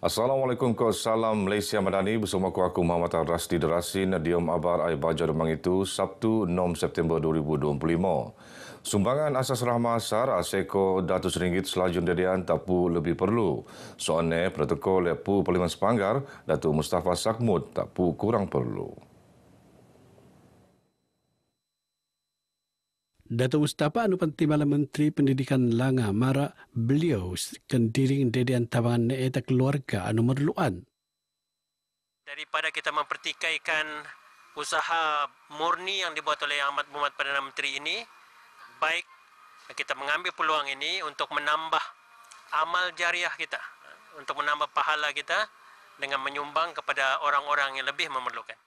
Assalamualaikum, salam Malaysia Madani bersama aku Muhammad Rasdi Derasin Diom Abar Air Baja Demang itu Sabtu 6 September 2025. Sumbangan asas rahmah asar seko RM100 selajun dedian tapu lebih perlu. Soalnya protokol Pu Parlimen Sepanggar Datuk Mustafa Sakmud tapu kurang perlu. Datuk Mustafa Timbalan Menteri Pendidikan Langa mara beliau kendiring dedian tabangan neeta keluarga anu merluan. Daripada kita mempertikaikan usaha murni yang dibuat oleh Yang Amat Berhormat Perdana Menteri ini, baik kita mengambil peluang ini untuk menambah amal jariah kita, untuk menambah pahala kita dengan menyumbang kepada orang-orang yang lebih memerlukan.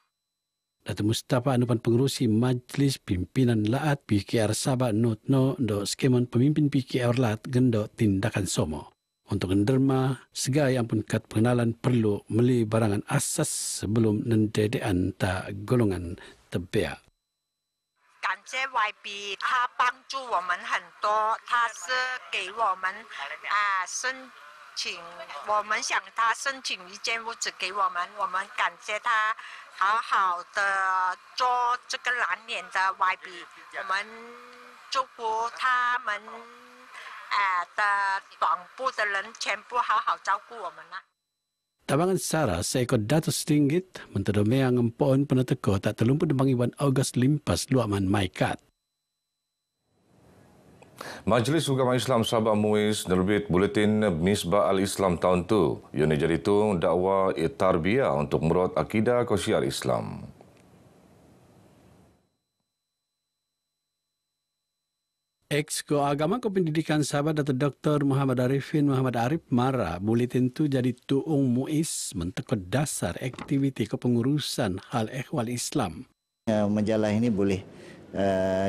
Datuk Mustafa pengurusi Majlis Pimpinan Laat PKR Sabah Notno do skemon pemimpin PKR Laat gendo tindakan somo. Untuk menderma segala yang pun kat pengenalan perlu meli barangan asas sebelum nendedean ta golongan tebea. 感谢 YB， 他帮助我们很多，他是给我们申请，我们想他申请一间屋子给我们，我们感谢他好好的做这个蓝脸的 YB， 我们祝福他们的党部的人全部好好照顾我们啦。 Tabangan Sara seekor RM100 mentedome ang empon peneteko tak terlumput dembang Iwan August limpas luaman maikat. Majlis Ugama Islam Sabah Muiz nerbit buletin Misbah Al-Islam tahun tu. Ianya jadi tu dakwah tarbiyah untuk merot akidah kosyiar Islam. Ex-Ko Agama Ko Pendidikan Sabah Datuk Dr. Muhammad Arifin Muhammad Arif mara buletin tu jadi tuung Muiz mentekod dasar aktiviti kepengurusan hal ehwal Islam. Majalah ini boleh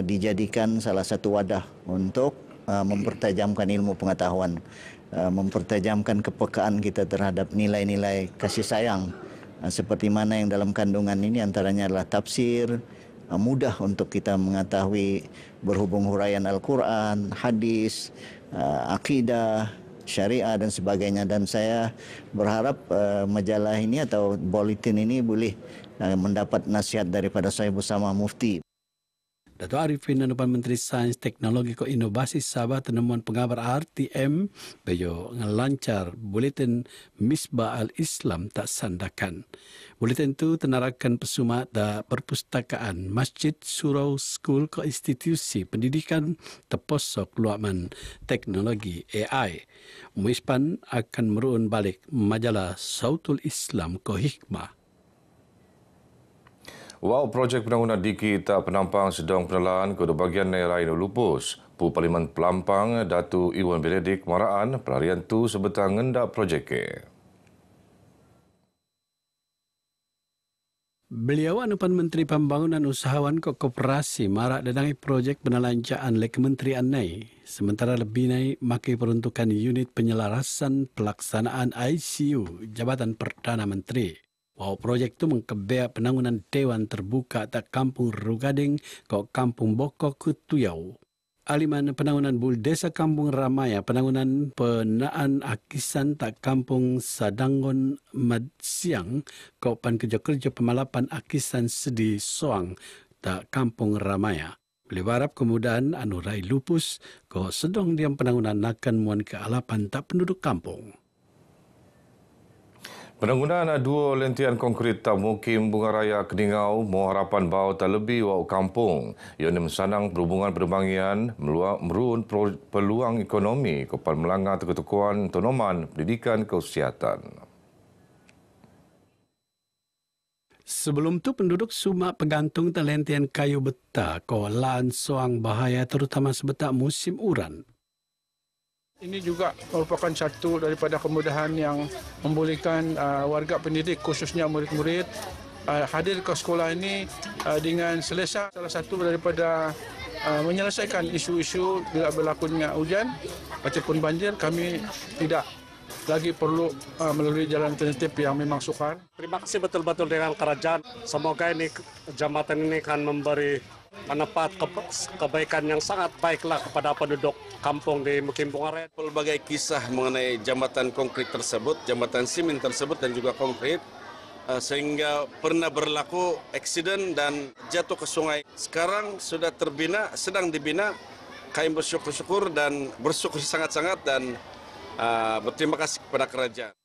dijadikan salah satu wadah untuk mempertajamkan ilmu pengetahuan, mempertajamkan kepekaan kita terhadap nilai-nilai kasih sayang. Seperti mana yang dalam kandungan ini antaranya adalah tafsir, mudah untuk kita mengetahui berhubung huraian Al-Quran, hadis, akidah, syariah dan sebagainya. Dan saya berharap majalah ini atau bulletin ini boleh mendapat nasihat daripada saya bersama Mufti. Datuk Arifin Anupan Menteri Sains Teknologi Ko Inovasi Sabah tenemuan pengabar RTM beyo ngelancar buletin Misbah Al-Islam tak sandakan. Buletin itu tenarakan pesuma da perpustakaan Masjid Surau School Ko Institusi Pendidikan Teposok Luaman Teknologi AI. Muispan akan merun balik majalah Sautul Islam Ko Hikmah. Wow, projek penangunan diki tak penampang sedang penelaan ke bahagian Nairai lupus. Pu Parlimen Pelampang Datu Iwan Beledik maraan pelarian tu sebetul ngendak projek ke. Beliau Anupan Menteri Pembangunan Usahawan Koperasi marak dadangi projek penelanjaan le Kementerian Nai. Sementara lebih naik makai peruntukan unit penyelarasan pelaksanaan ICU Jabatan Perdana Menteri. Wow, projek itu mengkebea penangunan Dewan Terbuka tak Kampung Rugading ke Kampung Bokok ke Tuyau. Aliman penangunan Bul Desa Kampung Ramaya, penangunan penaan akisan tak Kampung Sadangon Madsiang ke pan kerja-kerja pemalapan akisan Sedi Soang tak Kampung Ramaya. Beliau harap kemudahan anurai lupus ke sedang diam penangunan akan muan ke alapan tak penduduk kampung. Penangunan dua lentian konkrit tak mukim Bunga Raya Keningau mau harapan bau tak lebih wau kampung. Ia mensanang perhubungan perbangian merun peluang ekonomi kepada melanggar ketentuan tonoman pendidikan kesihatan. Sebelum tu penduduk Sumak pegantung talentian kayu betah ko lan soang bahaya terutama sebetak musim uran. Ini juga merupakan satu daripada kemudahan yang membolehkan warga pendidik khususnya murid-murid hadir ke sekolah ini dengan selesa. Salah satu daripada menyelesaikan isu-isu bila berlakunya hujan ataupun banjir, kami tidak lagi perlu melalui jalan alternatif yang memang sukar. Terima kasih betul-betul dengan kerajaan. Semoga ini jambatan ini akan memberi mendapat kebaikan yang sangat baiklah kepada penduduk kampung di Mukim Bungaret. Pelbagai kisah mengenai jambatan konkret tersebut, jambatan simen tersebut dan juga konkret, sehingga pernah berlaku eksiden dan jatuh ke sungai. Sekarang sudah terbina, sedang dibina. Kami bersyukur dan bersyukur sangat-sangat dan berterima kasih kepada kerajaan.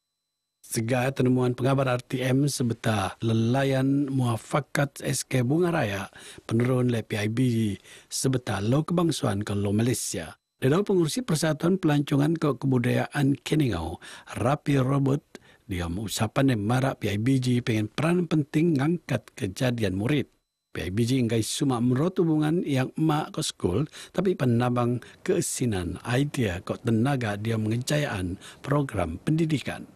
Sega penemuan pengabar RTM sebeta lelayan muafakat SK Bunga Raya penurun le PIB sebeta lo kebangsuan ke lo Malaysia. Dalam pengurusi Persatuan Pelancongan ke Kebudayaan Keningau, Rapi Robot, dia mengusapan yang marak PIBG pengen peran penting ngangkat kejadian murid. PIBG inggai suma merot hubungan yang emak ke skul, tapi penabang keesinan idea ke tenaga dia mengejayaan program pendidikan.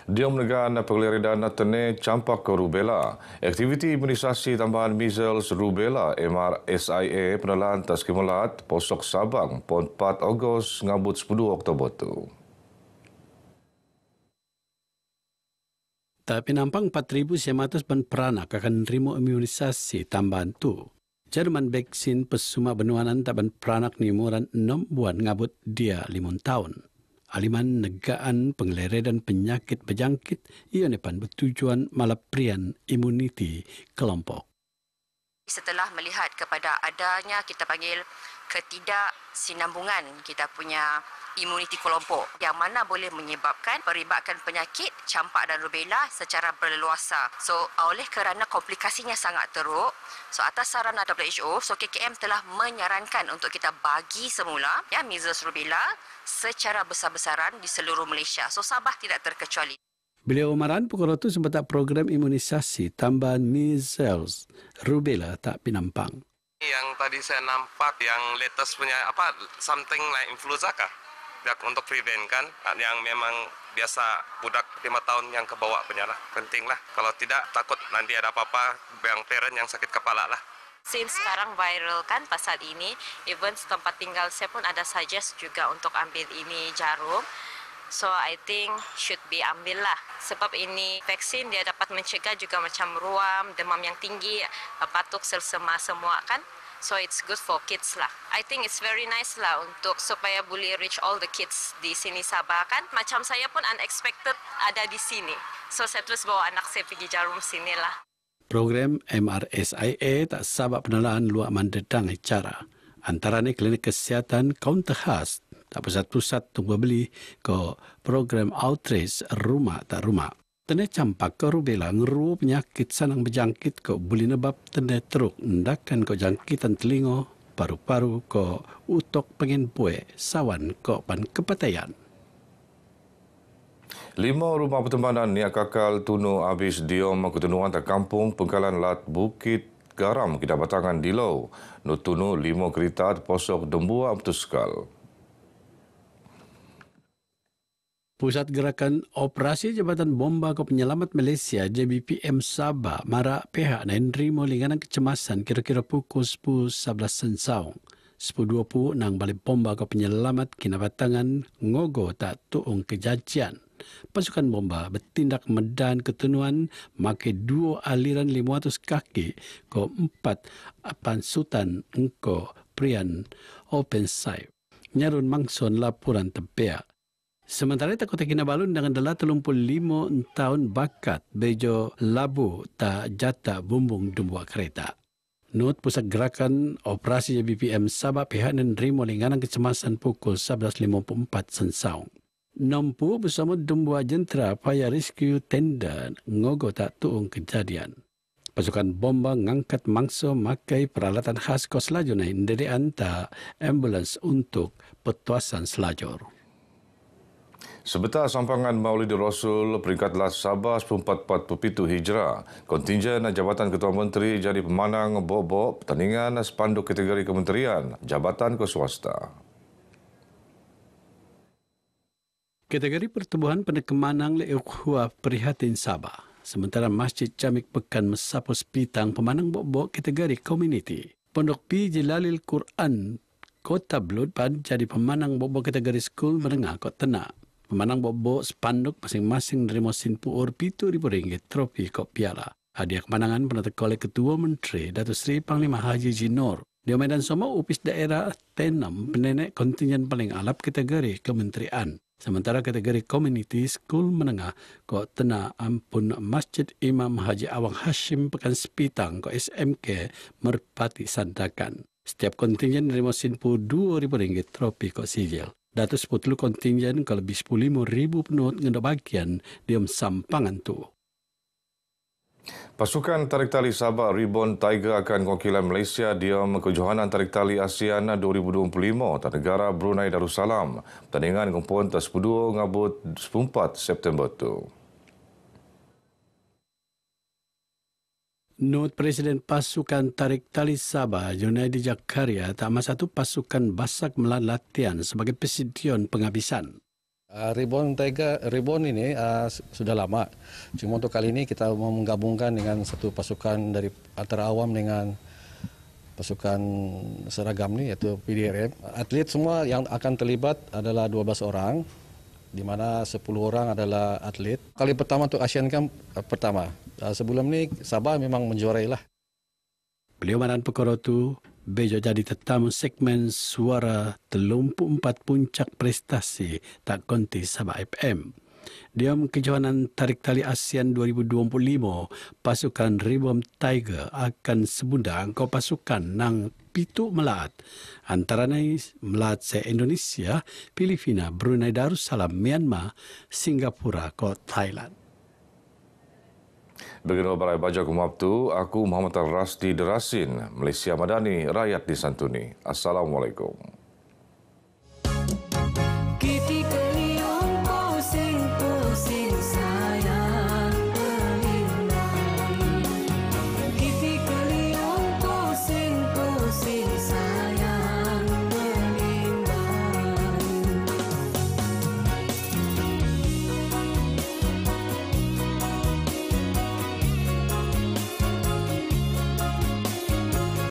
Dia menegan pengeliridan tene campak ke rubella. Aktiviti imunisasi tambahan measles rubella MRSIA penelan tas kemelat posok Sabang pon 4 Ogos ngabut 10 Oktober tu. Tapi nampang 4,900 peranak akan nerima imunisasi tambahan tu. Jerman vaksin pesuma benuanan taban peranak ni umuran 6 bulan ngabut dia 5 tahun. Aliman negaan penggeleredan penyakit berjangkit ia nepan bertujuan malaprian imuniti kelompok. Setelah melihat kepada adanya kita panggil ketidaksinambungan kita punya imuniti kelompok yang mana boleh menyebabkan peribakan penyakit campak dan rubella secara berleluasa. So oleh kerana komplikasinya sangat teruk, so atas saran WHO, so KKM telah menyarankan untuk kita bagi semula ya measles rubella secara besar-besaran di seluruh Malaysia. So Sabah tidak terkecuali. Beliau umaran pukul itu sempat program imunisasi tambahan measles rubella tak pinampang. Yang tadi saya nampak yang latest punya something like influenza kah? Untuk prevent kan yang memang biasa budak 5 tahun yang ke bawah punya lah. Penting lah. Kalau tidak takut nanti ada apa-apa yang parent yang sakit kepala lah. Since sekarang viral kan pasal ini, even tempat tinggal saya pun ada suggest juga untuk ambil ini jarum. So I think should be ambil lah. Sebab ini vaksin dia dapat mencegah juga macam ruam, demam yang tinggi, batuk, selsema semua kan. So it's good for kids lah. I think it's very nice lah untuk supaya boleh reach all the kids di sini Sabah kan. Macam saya pun unexpected ada di sini. So saya terus bawa anak saya pergi jarum sini lah. Program MRSIA tak sabak penelaan luak mandedang cara. Antaranya klinik kesihatan kaunter khas tak pusat-pusat tunggu beli ke program outreach rumah tak rumah. Tene campak ke rubella ngeru penyakit sanang berjangkit ke boleh nebab tene teruk ndakan ke jangkitan telingo, paru-paru ke utok pengen bue, sawan ke pan kepatayan. 5 rumah pertemanan niat kakal tunu habis diom ketunuan tak kampung Pengkalan Lat Bukit Garam Kidabatangan Dilau. Nutunu 5 kereta posok Dembua Betuskal. Pusat Gerakan Operasi Jabatan Bomba ke Penyelamat Malaysia JBPM Sabah marak pihak dan nerima linganan kecemasan kira-kira pukul 10.11 sensau. 10.20 nang balik bomba ke penyelamat Kinabatangan ngogo tak tuung kejadian. Pasukan bomba bertindak medan ketenuan makai 2 aliran 500 kaki ke 4 pansutan engko prian open site. Nyarun mangson laporan tepiak. Sementara tak Kota Kinabalu dengan dalam 35 tahun bakat bejo labu tak jata bumbung dumbuak kereta. Not Pusat Gerakan Operasi JBPM Sabah pihak dan nerima linganan kecemasan pukul 11.54 sensau. Nampu bersama dumbuak jentera paya rescue tenda ngogo tak tuung kejadian. Pasukan bomba ngangkat mangsa makai peralatan khas kos lajur naik dari anta ambulans untuk petuasan selajur. Sebetar sampangan Maulidur Rasul peringkat Lat Sabah 1447 Hijrah, kontingen Jabatan Ketua Menteri jadi pemanang bobo pertandingan spanduk kategori kementerian Jabatan Swasta. Kategori pertubuhan pada kemanang le ukhwa prihatin Sabah. Sementara Masjid Jamik Pekan Mesapos Pitang pemanang bobo kategori community. Pondok P Jelalil Quran Kota Blud pad jadi pemanang bobo kategori skul menengah Kota Tenak. Pemanang bobo spanduk masing-masing nerima sin puur RM7,000 trofi kop piala. Hadiah kemenangan penatak oleh Ketua Menteri Datuk Seri Panglima Haji Jinor. Di Medan Somo, upis daerah Tenom penenek kontingen paling alap kategori kementerian. Sementara kategori community school menengah ko tena ampun Masjid Imam Haji Awang Hashim Pekan Sepitang ko SMK Merpati Sandakan. Setiap kontingen menerima sinpu RM2,000 tropi ko sijil. Datu 10 kontingen ko lebih 10,000 penut ngendo bagian diam sampangan tu. Pasukan tarik tali Sabah Ribbon Tiger akan wakilan Malaysia di kejohanan tarik tali ASEAN 2025 di negara Brunei Darussalam. Pertandingan kompon tas 10 ngabut 14 September tu. Not Presiden Pasukan Tarik Tali Sabah, Junaidi Jakaria, tak satu pasukan basak melan latihan sebagai persediaan penghabisan. Ribbon ini sudah lama. Cuma untuk kali ini kita mau menggabungkan dengan satu pasukan dari antara awam dengan pasukan seragam ni, iaitu PDRM. Atlet semua yang akan terlibat adalah 12 orang, di mana 10 orang adalah atlet. Kali pertama untuk Asian Cup pertama. Sebelum ni Sabah memang menjuarai lah. Beliau maran perkara tu bejo jadi tetamu segmen suara 34 puncak prestasi tak konti Sabah FM. Diam kejohanan tarik tali ASEAN 2025, pasukan Ribbon Tiger akan sebundang kau pasukan nang pitu melat. Antaranya melat se-Indonesia, Filipina, Brunei Darussalam, Myanmar, Singapura, kau Thailand. Begini Barai Baja Kumabtu, aku Muhammad Rasdi Derasin, Malaysia Madani, rakyat disantuni. Assalamualaikum.